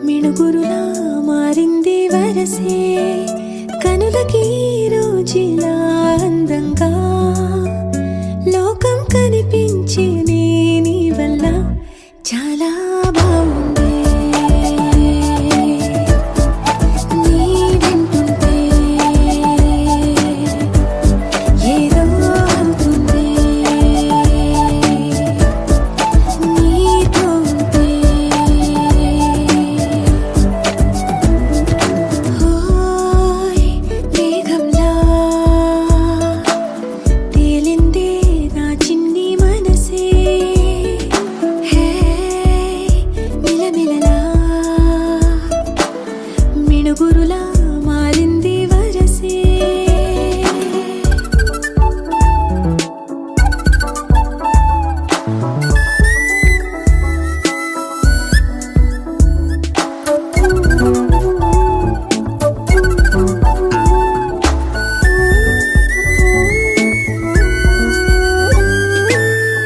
మిణుగురులా మారింది వరసే కనులకి రోజులా అందంగా లోకం కనిపించే నీ వల్ల చాలా బాగుంది నీ వింటుంటే ఏదో అవుతుంది నీతో ఉంటే హోయ్ మేఘంలా తేలిందే నా చిన్ని మనసే హే మిలమిలలా మిణుగురులా మారింది వరసే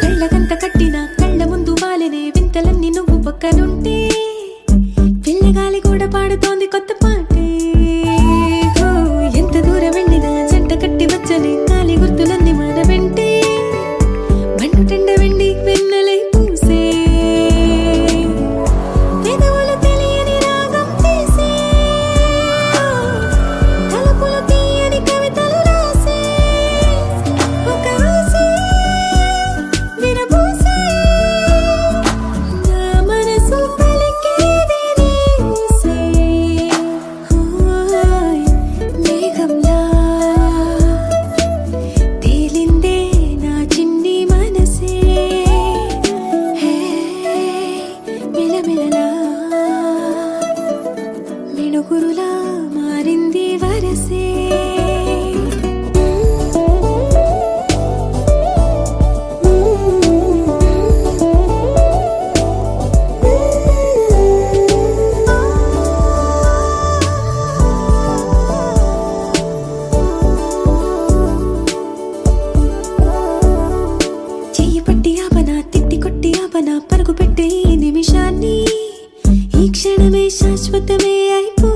కళ్ళకంత కట్టిన కళ్ళ ముందు వాలినే వింతలన్నీ నువ్వు పక్కనుంటే పిల్లగాలి కూడా పాడుతోంది కొత్త పాటే ఓ, ఎంత దూరం వెళ్ళినా జంట కట్టి వచ్చని గాలి గుర్తులన్నీ మన వెంటే బండుటెండ వెండి వెన్నెలై పూసే పెదవులు తెలియని రాగం తీసే తలుపులు తీయని కవితలు రాసే ఒక ఆసే విరబూసే నా మనసు పలికేది నీ ఊసే హోయ్ మేఘంలా తేలిందే నా చిన్ని మనసే హే మిలమిలలా మిణుగురులా మారింది వరసే చెయ్యి పట్టి ఆపనా తిట్టి కొట్టి ఆపనా పరుగు పెట్టే ఈ నిమిషాన్ని ఈ క్షణమే శాశ్వతమే అయిపో